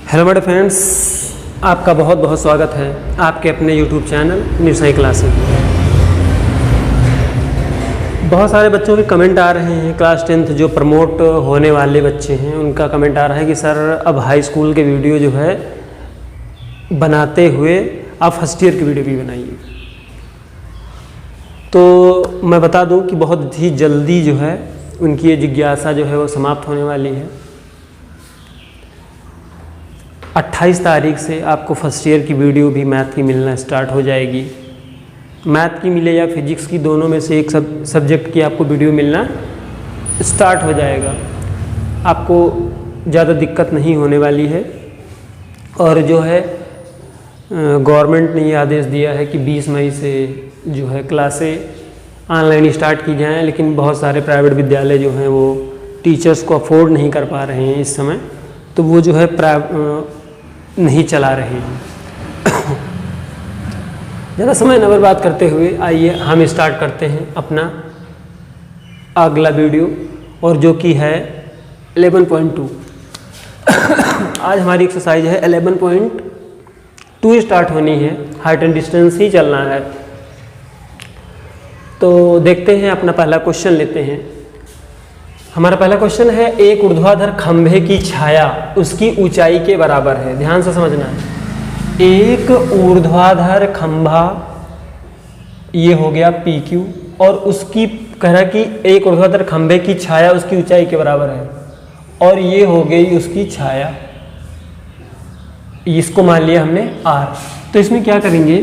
Hello मेरे friends, आपका बहुत बहुत स्वागत है आपके अपने YouTube channel new Sai classes. बहुत सारे बच्चों के कमेंट आ रहे हैं, क्लास 10th जो प्रमोट होने वाले बच्चे हैं उनका कमेंट आ रहा है कि सर अब हाई स्कूल के वीडियो जो है बनाते हुए आप फर्स्ट ईयर की वीडियो भी बनाइए। तो मैं बता दूं कि बहुत ही जल्दी जो है उनकी ये जिज्ञासा जो है वो समाप्त होने वाली है। 28 तारीख से आपको फर्स्ट ईयर की वीडियो भी मैथ की मिलना स्टार्ट हो जाएगी। मैथ की मिले या फिजिक्स की, दोनों में से एक सब्जेक्ट की आपको वीडियो मिलना स्टार्ट हो जाएगा। आपको ज़्यादा दिक्कत नहीं होने वाली है। और जो है गवर्नमेंट ने ये आदेश दिया है कि 20 मई से जो है क्लासें ऑनलाइन स्टार्ट की जाएँ, लेकिन बहुत सारे प्राइवेट विद्यालय जो हैं वो टीचर्स को अफोर्ड नहीं कर पा रहे हैं इस समय, तो वो जो है नहीं चला रहे हैं। ज़्यादा समय न बर्बाद करते हुए आइए हम स्टार्ट करते हैं अपना अगला वीडियो, और जो कि है 11.2। आज हमारी एक्सरसाइज है 11.2 स्टार्ट होनी है। हाइट एंड डिस्टेंस ही चलना है। तो देखते हैं, अपना पहला क्वेश्चन लेते हैं। हमारा पहला क्वेश्चन है, एक ऊर्ध्वाधर खंभे की छाया उसकी ऊंचाई के बराबर है। ध्यान से समझना है। एक ऊर्ध्वाधर खंभा, ये हो गया PQ, और उसकी कह रहा कि एक ऊर्ध्वाधर खंभे की छाया उसकी ऊंचाई के बराबर है, और ये हो गई उसकी छाया। इसको मान लिया हमने R। तो इसमें क्या करेंगे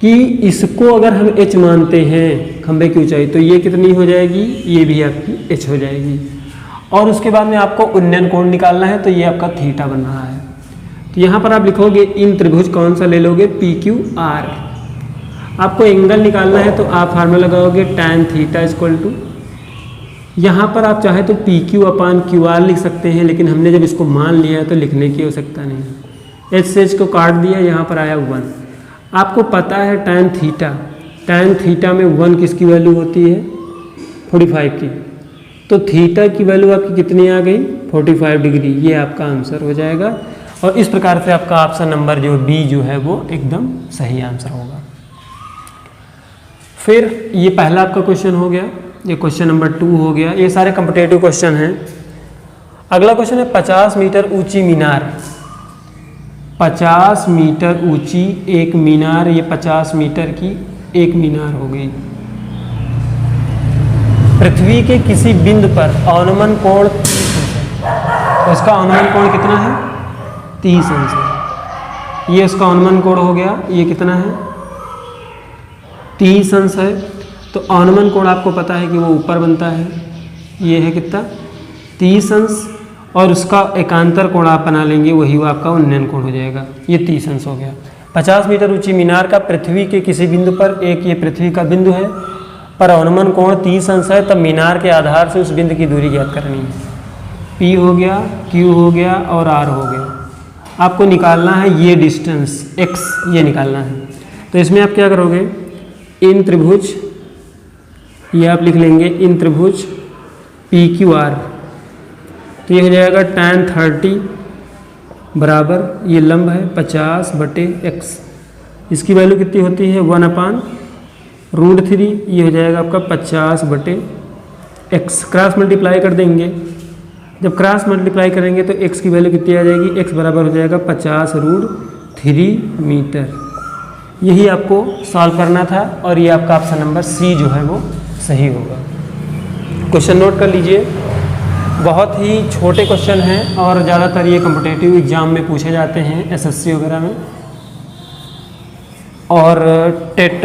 कि इसको अगर हम H मानते हैं खंभे की ऊंचाई, तो ये कितनी हो जाएगी, ये भी आपकी H हो जाएगी। और उसके बाद में आपको उन्नयन कोण निकालना है, तो ये आपका थीटा बन रहा है। तो यहाँ पर आप लिखोगे इन त्रिभुज कौन सा ले लोगे, PQR। आपको एंगल निकालना है तो आप फार्मूला लगाओगे tan थीटा इक्वल टू, यहाँ पर आप चाहे तो PQ/QR लिख सकते हैं, लेकिन हमने जब इसको मान लिया है तो लिखने की आवश्यकता नहीं है। H से H को काट दिया, यहाँ पर आया 1। आपको पता है tan थीटा में 1 किसकी वैल्यू होती है, 45 की। तो थीटा की वैल्यू आपकी कितनी आ गई, 45 डिग्री। ये आपका आंसर हो जाएगा। और इस प्रकार से आपका ऑप्शन नंबर जो B जो है वो एकदम सही आंसर होगा। फिर ये पहला आपका क्वेश्चन हो गया, ये क्वेश्चन नंबर 2 हो गया। ये सारे कॉम्पिटिटिव क्वेश्चन हैं। अगला क्वेश्चन है 50 मीटर ऊंची मीनार। 50 मीटर ऊंची एक मीनार, ये 50 मीटर की एक मीनार हो गई। पृथ्वी के किसी बिंदु पर अवनमन कोण 30 अंश है। तो इसका अवनमन कोण कितना है, 30 अंश है। ये इसका अवनमन कोण हो गया, ये कितना है, 30 अंश है। तो अवनमन कोण आपको पता है कि वो ऊपर बनता है, ये है कितना, 30 अंश। और उसका एकांतर कोण आप बना लेंगे, वही वो आपका उन्नयन कोण हो जाएगा। ये 30 अंश हो गया। 50 मीटर ऊंची मीनार का पृथ्वी के किसी बिंदु पर, एक ये पृथ्वी का बिंदु है, पर अवनमन कोण 30 अंश है, तब मीनार के आधार से उस बिंदु की दूरी ज्ञात करनी है। P हो गया, Q हो गया और R हो गया। आपको निकालना है ये डिस्टेंस X, ये निकालना है। तो इसमें आप क्या करोगे, इन त्रिभुज, ये आप लिख लेंगे इन त्रिभुज PQR। तो ये हो जाएगा tan 30 बराबर, ये लंब है 50/x। इसकी वैल्यू कितनी होती है, 1/√3। ये हो जाएगा आपका 50/x। क्रॉस मल्टीप्लाई कर देंगे। जब क्रॉस मल्टीप्लाई करेंगे तो x की वैल्यू कितनी आ जाएगी, x बराबर हो जाएगा 50√3 मीटर। यही आपको सॉल्व करना था, और ये आपका ऑप्शन नंबर C जो है वो सही होगा। क्वेश्चन नोट कर लीजिए। बहुत ही छोटे क्वेश्चन हैं, और ज़्यादातर ये कॉम्पिटिटिव एग्जाम में पूछे जाते हैं, SSC वगैरह में, और टेट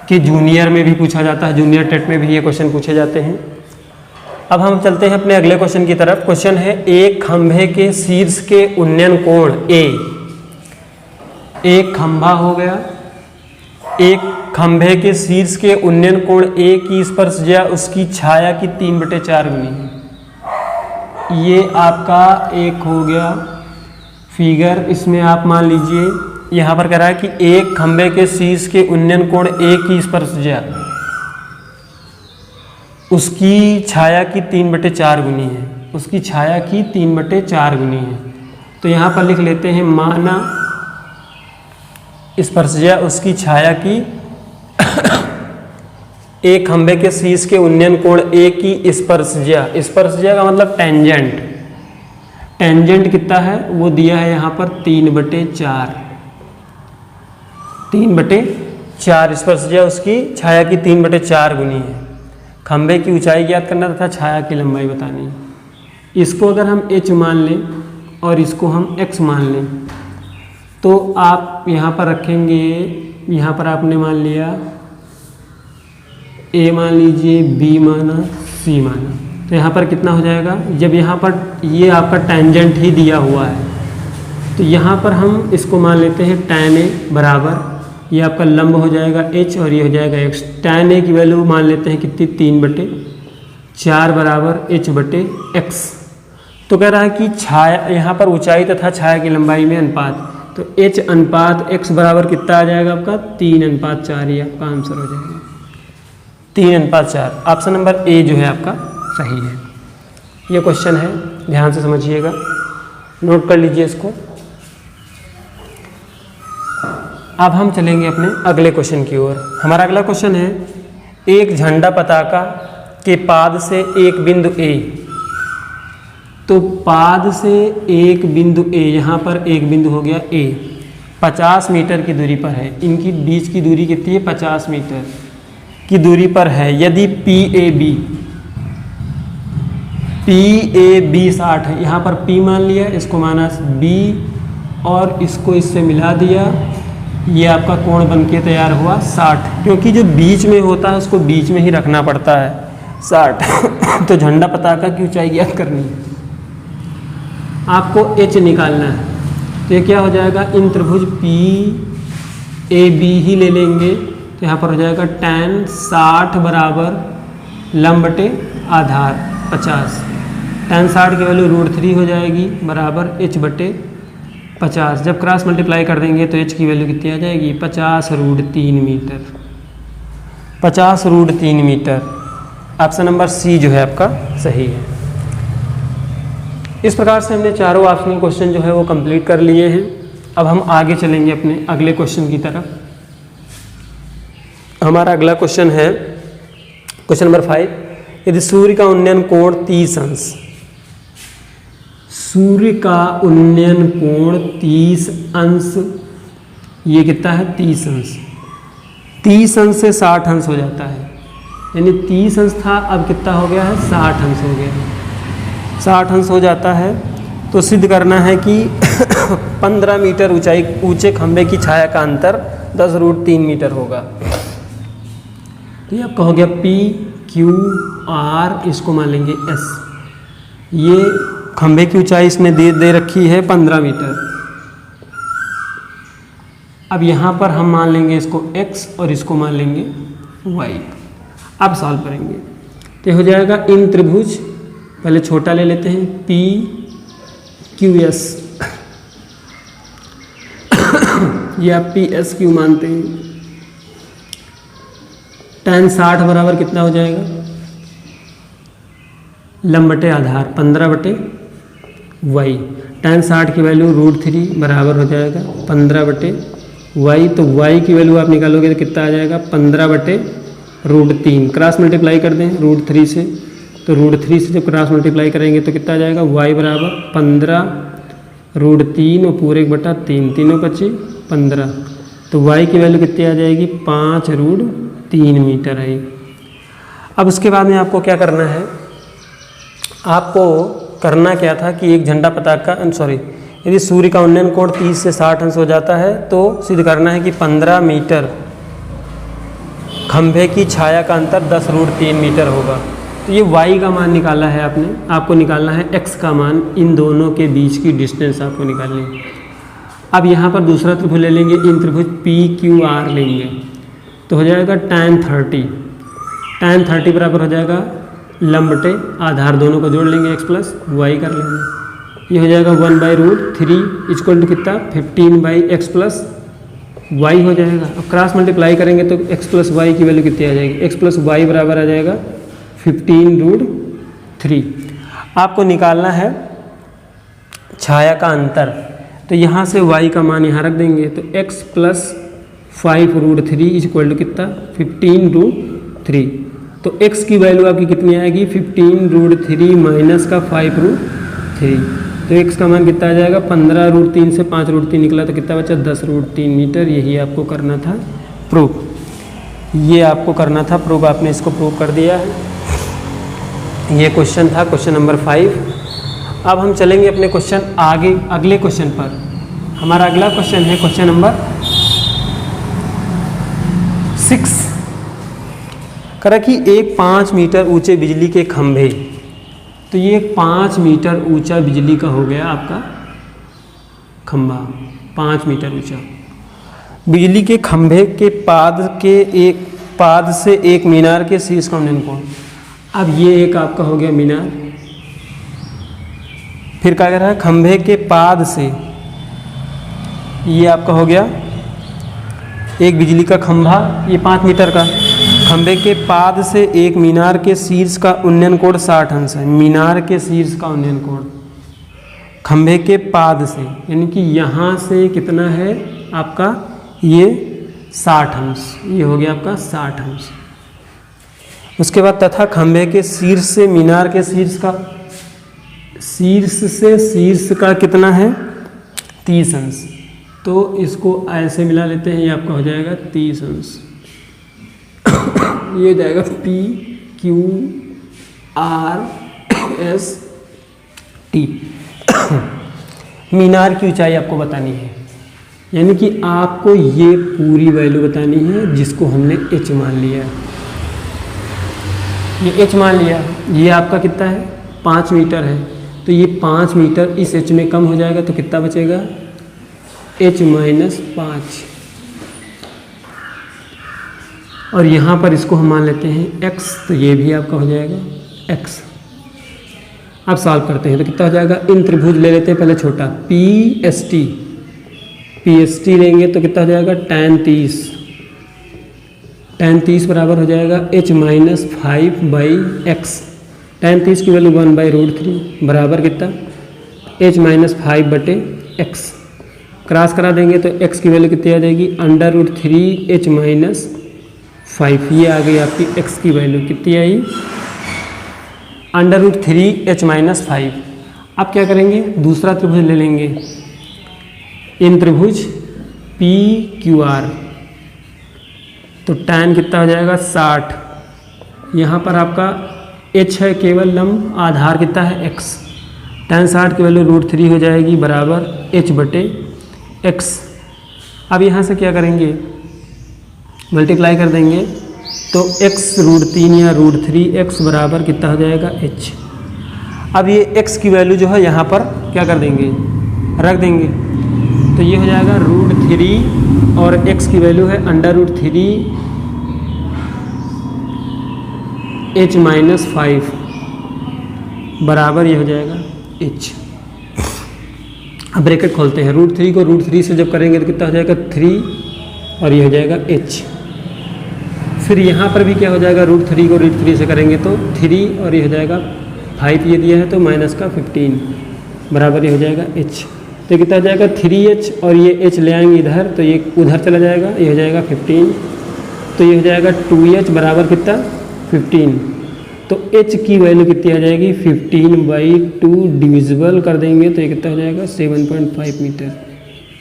के जूनियर में भी पूछा जाता है। जूनियर टेट में भी ये क्वेश्चन पूछे जाते हैं। अब हम चलते हैं अपने अगले क्वेश्चन की तरफ। क्वेश्चन है, एक खंभे के शीर्ष के उन्नयन कोण A। एक खंभा हो गया, एक खंभे के शीर्ष के उन्नयन कोण A की स्पर्शज्या उसकी छाया की 3/4 गुनी है। ये आपका एक हो गया फिगर। इसमें आप मान लीजिए यहाँ पर कह रहा है कि एक खंभे के शीर्ष के उन्नयन कोण A की स्पर्शज्या उसकी छाया की 3/4 गुनी है। उसकी छाया की 3/4 गुनी है। तो यहाँ पर लिख लेते हैं माना स्पर्शज्या उसकी छाया की एक खंभे के शीर्ष के उन्नयन कोण ए की स्पर्शज्या, स्पर्शज्या का मतलब टेंजेंट, टेंजेंट कितना है वो दिया है यहाँ पर 3/4, 3/4 स्पर्शज्या उसकी छाया की 3/4 गुनी है। खंभे की ऊंचाई ज्ञात करना तथा छाया की लंबाई बतानी। इसको अगर हम h मान लें और इसको हम x मान लें तो आप यहाँ पर रखेंगे, यहाँ पर आपने मान लिया a मान लीजिए, b माना, c माना, तो यहाँ पर कितना हो जाएगा, जब यहाँ पर ये आपका टेंजेंट ही दिया हुआ है तो यहाँ पर हम इसको मान लेते हैं tan a बराबर, ये आपका लंब हो जाएगा h और ये हो जाएगा x। tan a की वैल्यू मान लेते हैं कितनी, 3/4 बराबर h/x। तो कह रहा है कि छाया यहाँ पर ऊंचाई तथा छाया की लंबाई में अनुपात, तो h अनुपात x बराबर कितना आ जाएगा आपका 3:4, ये आपका आंसर हो जाएगा 3:4। ऑप्शन नंबर ए जो है आपका सही है। ये क्वेश्चन है, ध्यान से समझिएगा, नोट कर लीजिए इसको। अब हम चलेंगे अपने अगले क्वेश्चन की ओर। हमारा अगला क्वेश्चन है, एक झंडा पताका के पाद से एक बिंदु ए, तो पाद से एक बिंदु ए, यहाँ पर एक बिंदु हो गया ए, 50 मीटर की दूरी पर है। इनकी बीच की दूरी कितनी है, 50 मीटर की दूरी पर है। यदि PAB 60 है, यहाँ पर P मान लिया, इसको माना B और इसको इससे मिला दिया, ये आपका कोण बन के तैयार हुआ 60, क्योंकि जो बीच में होता है उसको बीच में ही रखना पड़ता है 60। तो झंडा पताका की ऊंचाई ज्ञात करनी है, आपको h निकालना है। तो ये क्या हो जाएगा, इन त्रिभुज PAB ही ले लेंगे, तो यहाँ पर हो जाएगा tan 60 बराबर लंब बटे आधार 50। tan 60 की वैल्यू √3 हो जाएगी बराबर h/50। जब क्रॉस मल्टीप्लाई कर देंगे तो h की वैल्यू कितनी आ जाएगी, 50√3 metre, 50√3 metre. Option number C जो है आपका सही है। इस प्रकार से हमने चारों ऑप्शनल क्वेश्चन जो है वो कंप्लीट कर लिए हैं। अब हम आगे चलेंगे अपने अगले क्वेश्चन की तरफ। हमारा अगला क्वेश्चन है क्वेश्चन नंबर 5। यदि सूर्य का उन्नयन कोण 30 अंश, सूर्य का उन्नयन कोण 30 अंश, ये कितना है 30 अंश, 30 अंश से 60 अंश हो जाता है, यानी 30 अंश था अब कितना हो गया है 60 अंश हो गया है, 60 अंश हो जाता है। तो सिद्ध करना है कि 15 मीटर ऊंचाई ऊंचे खंभे की छाया का अंतर 10√3 मीटर होगा। तो ये आपका हो गया PQR, इसको मान लेंगे S। ये खंभे की ऊंचाई इसमें दे रखी है 15 मीटर। अब यहाँ पर हम मान लेंगे इसको x और इसको मान लेंगे y। अब सॉल्व करेंगे तो हो जाएगा इन त्रिभुज, पहले छोटा ले लेते हैं PQS, ये आप PSQ मानते हैं। tan 60 बराबर कितना हो जाएगा, लंब बटे आधार 15/y। tan 60 की वैल्यू √3 बराबर हो जाएगा 15/y। तो y की वैल्यू आप निकालोगे तो कितना आ जाएगा 15/√3। क्रॉस मल्टीप्लाई कर दें √3 से, तो √3 से जब क्रॉस मल्टीप्लाई करेंगे तो कितना आ जाएगा y बराबर 15√3 और पूरे 1/3, तीनों 15। तो y की वैल्यू कितनी आ जाएगी 5√3 मीटर आई। अब उसके बाद में आपको क्या करना है, आपको करना क्या था कि एक झंडा पताका यदि सूर्य का उन्नयन कोण 30 से 60 अंश हो जाता है तो सिद्ध करना है कि 15 मीटर खंभे की छाया का अंतर 10√3 मीटर होगा। तो ये y का मान निकाला है आपने, आपको निकालना है x का मान, इन दोनों के बीच की डिस्टेंस आपको निकालनी है। अब यहाँ पर दूसरा त्रिभुज ले लेंगे, इन त्रिभुज PQR लेंगे तो हो जाएगा tan 30। tan 30 बराबर हो जाएगा लंब बटे आधार, दोनों को जोड़ लेंगे x प्लस y कर लेंगे, ये हो जाएगा 1/√3 इक्वल टू कितना 15/x प्लस y हो जाएगा। अब क्रॉस मल्टीप्लाई करेंगे तो x प्लस y की वैल्यू कितनी आ जाएगी, x प्लस y बराबर आ जाएगा 15√3। आपको निकालना है छाया का अंतर। तो यहाँ से y का मान यहाँ रख देंगे, तो x plus 5√3 is equal to कितना 15√3। तो x की वैल्यू आपकी कितनी आएगी 15√3 माइनस का 5√3। तो x का मान कितना आ जाएगा 15√3 से 5√3 निकला तो कितना बचा 10√3 मीटर। यही आपको करना था प्रूफ, ये आपको करना था प्रूफ, आपने इसको प्रूव कर दिया है। ये क्वेश्चन था क्वेश्चन नंबर 5। अब हम चलेंगे अपने क्वेश्चन आगे, अगले क्वेश्चन पर। हमारा अगला क्वेश्चन है क्वेश्चन नंबर 6। करा कि एक 5 मीटर ऊंचे बिजली के खंभे, तो ये 5 मीटर ऊंचा बिजली का हो गया आपका खंभा, 5 मीटर ऊंचा बिजली के खंभे के पाद से एक मीनार के शीर्ष का उन्नयन कोण। अब ये एक आपका हो गया मीनार, फिर क्या कर रहा है खंभे के पाद से, ये आपका हो गया एक बिजली का खंभा, ये 5 मीटर का, खंभे के पाद से एक मीनार के शीर्ष का उन्नयन कोण 60 अंश है। मीनार के शीर्ष का उन्नयन कोण खंभे के पाद से, यानी कि यहाँ से कितना है आपका ये 60 अंश, ये हो गया आपका 60 अंश। उसके बाद तथा खंभे के शीर्ष से मीनार के शीर्ष का, शीर्ष से शीर्ष का कितना है 30 अंश। तो इसको ऐसे मिला लेते हैं, ये आपका हो जाएगा 30 अंश। ये हो जाएगा PQRST। मीनार की ऊंचाई आपको बतानी है, यानी कि आपको ये पूरी वैल्यू बतानी है जिसको हमने h मान लिया है। ये h मान लिया, ये आपका कितना है 5 मीटर है, तो ये 5 मीटर इस h में कम हो जाएगा तो कितना बचेगा h माइनस 5। और यहाँ पर इसको हम मान लेते हैं x, तो ये भी आपका हो जाएगा x। अब सॉल्व करते हैं तो कितना हो जाएगा, इन त्रिभुज ले लेते हैं पहले छोटा PST लेंगे तो कितना हो जाएगा tan 30। tan 30 बराबर हो जाएगा h माइनस 5/x। tan 30 की वैल्यू 1/√3 बराबर कितना h माइनस 5/x। क्रॉस करा देंगे तो x की वैल्यू कितनी आ जाएगी √3 h माइनस 5। ये आ गई आपकी x की वैल्यू, कितनी आई √3 h माइनस 5। अब क्या करेंगे दूसरा त्रिभुज ले लेंगे, इन त्रिभुज PQR, तो tan कितना हो जाएगा 60। यहाँ पर आपका h है केवल लंब, आधार कितना है x। tan 60 की वैल्यू √3 हो जाएगी बराबर h/x। अब यहाँ से क्या करेंगे मल्टीप्लाई कर देंगे तो x √3 या √3x बराबर कितना हो जाएगा h। अब ये x की वैल्यू जो है यहाँ पर क्या कर देंगे रख देंगे, तो ये हो जाएगा √3 और x की वैल्यू है √3 h माइनस 5 बराबर ये हो जाएगा h। अब ब्रैकेट खोलते हैं, √3 को √3 से जब करेंगे तो कितना हो जाएगा 3 और ये हो जाएगा h। फिर यहाँ पर भी क्या हो जाएगा √3 को √3 से करेंगे तो 3 और ये हो जाएगा 5, ये दिया है तो माइनस का 15 बराबर ये हो जाएगा h। तो कितना हो जाएगा 3h और ये h ले आएंगे इधर तो ये उधर चला जाएगा, ये हो जाएगा 15, तो ये हो जाएगा 2h बराबर कितना 15। तो h की वैल्यू कितनी आ जाएगी 15/2 डिविजिबल कर देंगे तो ये कितना हो जाएगा 7.5 मीटर।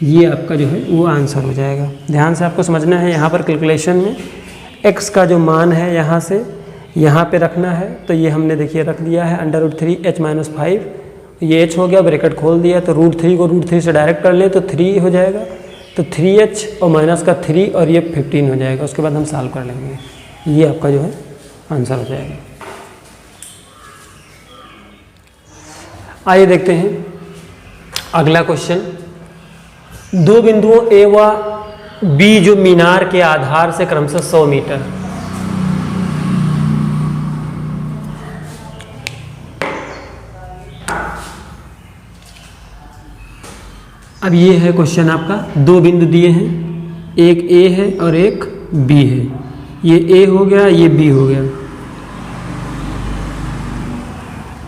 ये आपका जो है वो आंसर हो जाएगा। ध्यान से आपको समझना है, यहाँ पर कैलकुलेशन में x का जो मान है यहाँ से यहाँ पे रखना है, तो ये हमने देखिए रख दिया है √3 h माइनस 5, ये h हो गया, ब्रैकेट खोल दिया तो √3 को √3 से डायरेक्ट कर ले तो 3 हो जाएगा, तो 3h और माइनस का 3 और ये 15 हो जाएगा। उसके बाद हम सॉल्व कर लेंगे, ये आपका जो है आंसर हो जाएगा। आइए देखते हैं अगला क्वेश्चन। दो बिंदुओं A व B जो मीनार के आधार से क्रमशः 100 मीटर, अब ये है क्वेश्चन आपका, दो बिंदु दिए हैं, एक A है और एक B है। ये A हो गया, ये B हो गया।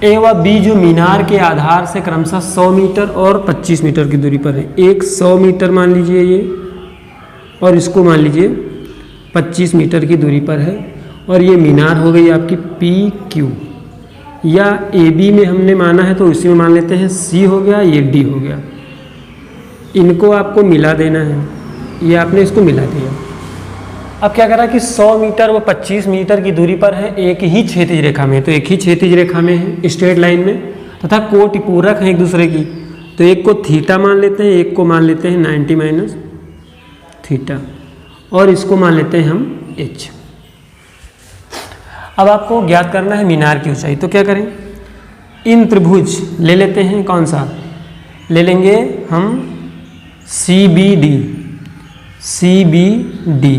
ए व बी जो मीनार के आधार से क्रमशः 100 मीटर और 25 मीटर की दूरी पर है। एक 100 मीटर मान लीजिए ये, और इसको मान लीजिए 25 मीटर की दूरी पर है, और ये मीनार हो गई आपकी पी क्यू, या ए बी में हमने माना है तो इसी में मान लेते हैं सी हो गया, ये डी हो गया। इनको आपको मिला देना है, ये आपने इसको मिला दिया। अब क्या करा कि 100 मीटर व 25 मीटर की दूरी पर है, एक ही क्षैतिज रेखा में, तो एक ही क्षैतिज रेखा में है स्ट्रेट लाइन में, तथा कोटि पूरक है एक दूसरे की, तो एक को थीटा मान लेते हैं, एक को मान लेते हैं 90 माइनस थीटा, और इसको मान लेते हैं हम एच। अब आपको ज्ञात करना है मीनार की ऊंचाई, तो क्या करें, इन त्रिभुज ले लेते हैं, कौन सा ले लेंगे हम, C B D. C B D,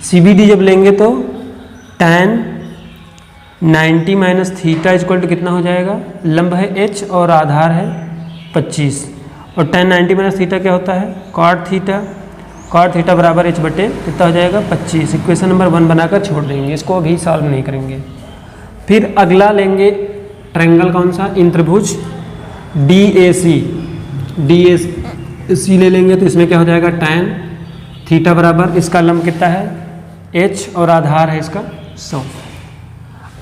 C B D जब लेंगे तो tan 90 minus theta equal to कितना हो जाएगा, लंब है h और आधार है 25, और tan 90 माइनस थीटा क्या होता है, cot थीटा। cot थीटा बराबर h बटे कितना हो जाएगा 25। इक्वेशन नंबर 1 बनाकर छोड़ देंगे, इसको अभी सॉल्व नहीं करेंगे। फिर अगला लेंगे ट्रायंगल कौन सा, इन त्रिभुज DAC। DAC ले लेंगे तो इसमें क्या हो जाएगा, tan थीटा बराबर इसका लंब कितना है h और आधार है इसका 100।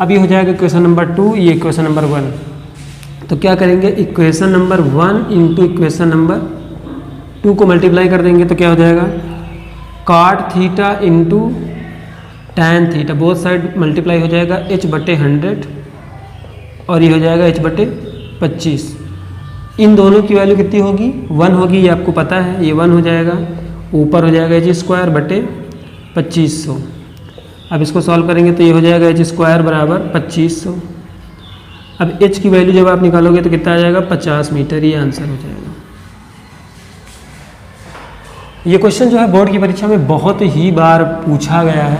अब ये हो जाएगा इक्वेशन नंबर 2, ये इक्वेशन नंबर 1। तो क्या करेंगे, equation number 1 into equation number 2 को मल्टीप्लाई कर देंगे तो क्या हो जाएगा, cot theta into tan theta, both side multiply हो जाएगा h बटे 100, और ये हो जाएगा h बटे 25। इन दोनों की वैल्यू कितनी होगी, 1 होगी, ये आपको पता है, ये 1 हो जाएगा, ऊपर हो जाएगा h स्क्वायर बटे 2500। अब इसको सॉल्व करेंगे तो ये हो जाएगा h स्क्वायर बराबर 2500। अब h की वैल्यू जब आप निकालोगे तो कितना आ जाएगा, 50 मीटर, ये आंसर हो जाएगा। ये क्वेश्चन जो है बोर्ड की परीक्षा में बहुत ही बार पूछा गया है,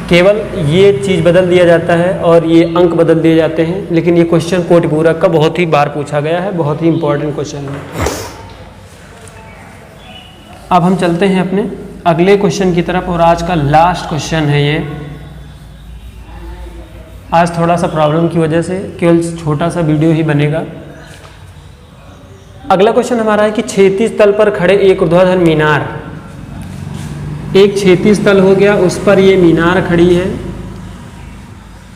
केवल ये चीज़ बदल दिया जाता है और ये अंक बदल दिए जाते हैं, लेकिन ये क्वेश्चन कोटि पूरक का बहुत ही बार पूछा गया है, बहुत ही इंपॉर्टेंट क्वेश्चन है। अब हम चलते हैं अपने अगले क्वेश्चन की तरफ, और आज का लास्ट क्वेश्चन है ये। आज थोड़ा सा प्रॉब्लम की वजह से केवल छोटा सा वीडियो ही बनेगा। अगला क्वेश्चन हमारा है कि क्षैतिज तल पर खड़े एक ऊर्ध्वाधर मीनार, एक क्षैतिज तल हो गया, उस पर ये मीनार खड़ी है,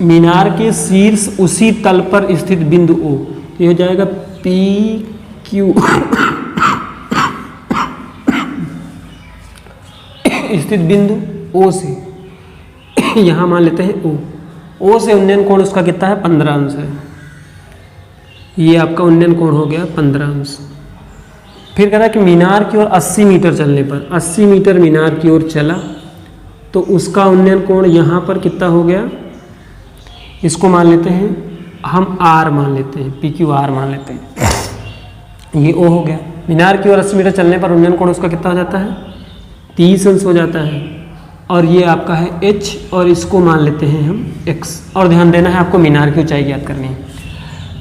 मीनार के शीर्ष उसी तल पर स्थित बिंदु O, ये हो जाएगा पी क्यू स्थित बिंदु O से, यहाँ मान लेते हैं O से उन्नयन कोण उसका कितना है, 15 अंश है। ये आपका उन्नयन कोण हो गया 15 अंश। फिर कह रहा है कि मीनार की ओर 80 मीटर चलने पर, 80 मीटर मीनार की ओर चला तो उसका उन्नयन कोण यहाँ पर कितना हो गया, इसको मान लेते हैं हम R मान लेते हैं, PQR मान लेते हैं, ये O हो गया। मीनार की ओर 80 मीटर चलने पर उन्नयन कोण उसका कितना हो जाता है, 30 अंश हो जाता है, और ये आपका है h, और इसको मान लेते हैं हम x। और ध्यान देना है आपको मीनार की ऊंचाई ज्ञात करनी है।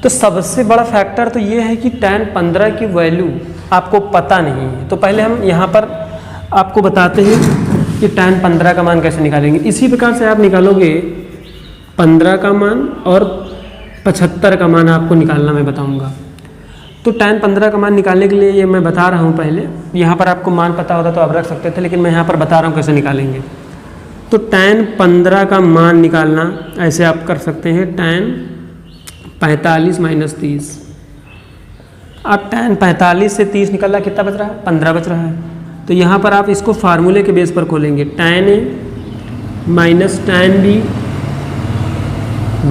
तो सबसे बड़ा फैक्टर तो ये है कि tan 15 की वैल्यू आपको पता नहीं है, तो पहले हम यहाँ पर आपको बताते हैं कि tan 15 का मान कैसे निकालेंगे। इसी प्रकार से आप निकालोगे 15 का मान और 75 का मान आपको निकालना मैं बताऊँगा। तो tan 15 का मान निकालने के लिए ये मैं बता रहा हूँ, पहले यहाँ पर आपको मान पता होता तो आप रख सकते थे, लेकिन मैं यहाँ पर बता रहा हूँ कैसे निकालेंगे। तो tan 15 का मान निकालना ऐसे आप कर सकते हैं, tan 45 माइनस 30। अब tan 45 से 30 निकल रहा, कितना बच रहा है, 15 बच रहा है। तो यहाँ पर आप इसको फार्मूले के बेस पर खोलेंगे, tan A minus tan B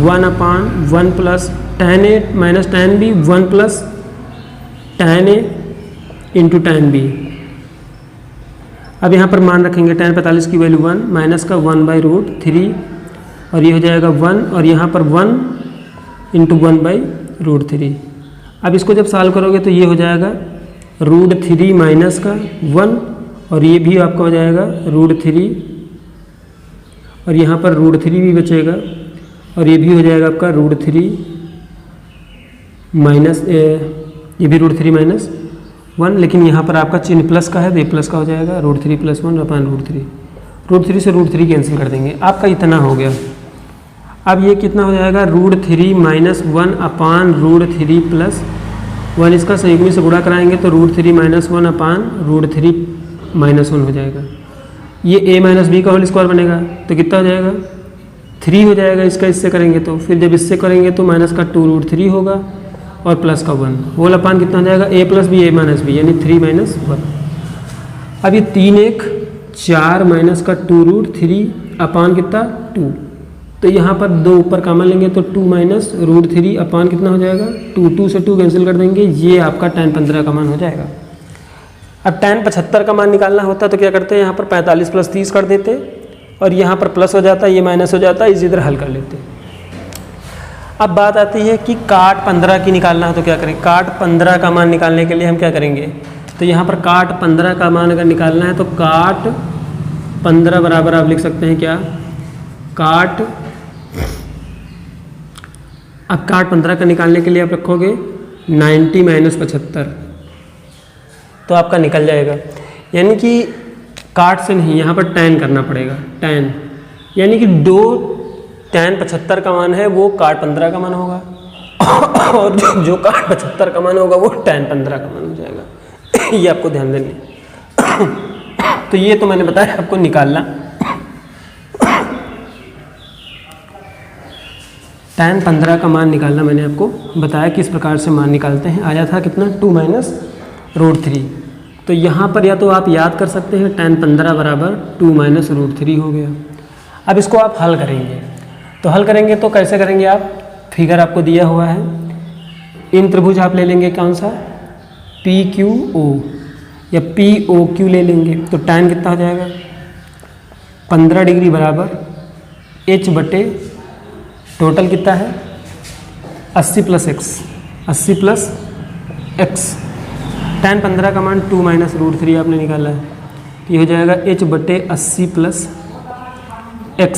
1/1 plus tan A minus tan B 1 plus tan A into tan B। अब यहाँ पर मान रखेंगे tan 45 की वैल्यू 1, माइनस का 1/√3, और ये हो जाएगा 1, और यहाँ पर 1 इंटू 1/√3। अब इसको जब सॉल्व करोगे तो ये हो जाएगा √3 माइनस का 1, और ये भी आपका हो जाएगा √3, और यहाँ पर √3 भी बचेगा, और ये भी हो जाएगा आपका √3 माइनस, ये भी √3 माइनस 1, लेकिन यहाँ पर आपका चिन्ह प्लस का है तो ये प्लस का हो जाएगा, √3 + 1/√3। √3 से √3 कैंसिल कर देंगे, आपका इतना हो गया। अब ये कितना हो जाएगा, √3 - 1 अपान √3 + 1, इसका संयुग्मी से गुणा कराएंगे तो √3 - 1 अपान √3 - 1 हो जाएगा। ये a - b का होल स्क्वायर बनेगा तो कितना हो जाएगा, 3 हो जाएगा। इसका इससे करेंगे तो फिर जब इससे करेंगे तो माइनस का 2 √3 होगा और प्लस का 1, होल अपान कितना हो जाएगा, a + b a - b, यानी 3 - 1। अब ये 3 1 4 माइनस का 2 √3 अपान कितना 2, तो यहाँ पर 2 ऊपर कॉमन लेंगे तो 2 - √3 अपान कितना हो जाएगा 2, 2 से 2 कैंसिल कर देंगे, ये आपका tan 15 का मान हो जाएगा। अब tan 75 का मान निकालना होता तो क्या करते हैं, यहाँ पर 45 + 30 कर देते और यहाँ पर प्लस हो जाता, ये माइनस हो जाता, इसी तरह हल कर लेते। अब बात आती है कि काट 15 की निकालना हो तो क्या करें। काट 15 का मान निकालने के लिए हम क्या करेंगे, तो यहाँ पर काट 15 का मान अगर निकालना है तो काट 15 बराबर आप लिख सकते हैं क्या, काट, अब काट 15 का निकालने के लिए आप रखोगे 90 - 75 तो आपका निकल जाएगा। यानी कि काट से नहीं, यहाँ पर tan करना पड़ेगा, tan, यानी कि tan 75 का मान है वो काट 15 का मान होगा और जो काट 75 का मान होगा वो tan 15 का मान हो जाएगा। ये आपको ध्यान देना। तो ये तो मैंने बताया आपको निकालना। tan 15 का मान निकालना मैंने आपको बताया किस प्रकार से मान निकालते हैं। आया था कितना, 2 - √3। तो यहाँ पर या तो आप याद कर सकते हैं tan 15 बराबर 2 - √3 हो गया। अब इसको आप हल करेंगे, तो हल करेंगे तो कैसे करेंगे आप, फिगर आपको दिया हुआ है, इन त्रिभुज आप ले लेंगे कौन सा, PQO या POQ ले लेंगे तो tan कितना हो जाएगा 15 डिग्री बराबर h बटे टोटल कितना है 80 + x, 80 + x। tan 15 का मान 2 - √3 आपने निकाला है, ये हो जाएगा h बटे 80 + x।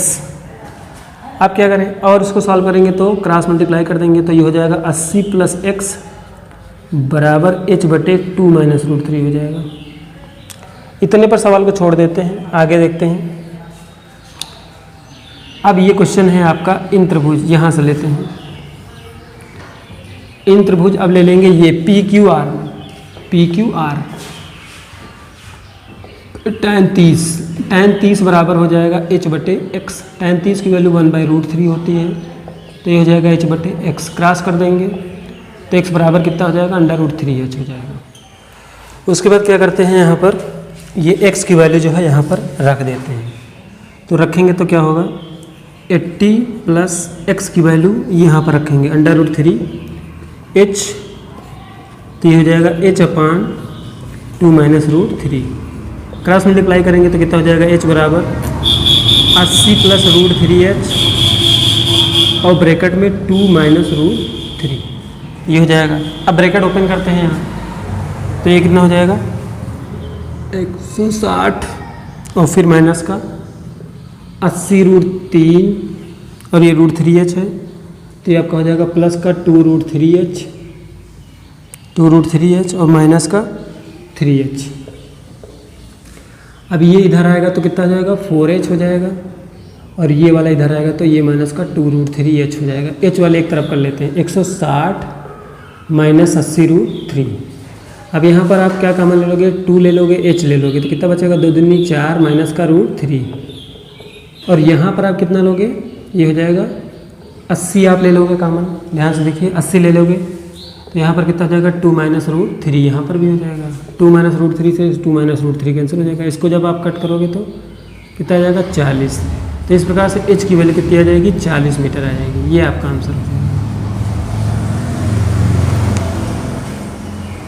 आप क्या करें और इसको सॉल्व करेंगे तो क्रॉस मल्टीप्लाई कर देंगे तो ये हो जाएगा 80 + x बराबर h बटे 2 - √3 हो जाएगा। इतने पर सवाल को छोड़ देते हैं, आगे देखते हैं। अब ये क्वेश्चन है आपका इन त्रिभुज, यहाँ से लेते हैं इन त्रिभुज। अब ले लेंगे ये PQR tan 30 बराबर हो जाएगा h बटे x। tan 30 की वैल्यू 1/√3 होती है तो ये हो जाएगा h बटे x। क्रॉस कर देंगे तो x बराबर कितना हो जाएगा √3h हो जाएगा। उसके बाद क्या करते हैं, यहाँ पर ये x की वैल्यू जो है यहाँ पर रख देते हैं। तो रखेंगे तो क्या होगा 80 + x की वैल्यू यहाँ पर रखेंगे √3h, तो ये हो जाएगा h अपान 2 - √3। क्रॉस मल्टीप्लाई करेंगे तो कितना हो जाएगा h बराबर 80 + √3h और ब्रैकेट में 2 - √3 ये हो जाएगा। अब ब्रैकेट ओपन करते हैं यहाँ तो ये कितना हो जाएगा 160 और फिर माइनस का 80 √3 और ये √3h है तो ये आपका हो जाएगा प्लस का 2 √3h और माइनस का 3h। अब ये इधर आएगा तो कितना हो जाएगा 4h हो जाएगा और ये वाला इधर आएगा तो ये माइनस का 2 √3h हो जाएगा। h वाले एक तरफ कर लेते हैं 160 - 80 √3। अब यहाँ पर आप क्या कॉमन ले लोगे 2 ले लोगे h ले लोगे तो कितना बचेगा 2 दूनी 4 माइनस का √3 और यहाँ पर आप कितना लोगे ये हो जाएगा 80 आप ले लोगे कॉमन, ध्यान से देखिए 80 ले लोगे तो यहाँ पर कितना हो जाएगा 2 - √3 यहाँ पर भी हो जाएगा 2 - √3 से 2 - √3 कैंसिल हो जाएगा। इसको जब आप कट करोगे तो कितना आ जाएगा 40। तो इस प्रकार से h की वैल्यू कितनी आ जाएगी 40 मीटर आ जाएगी। ये आपका आंसर हो जाएगा।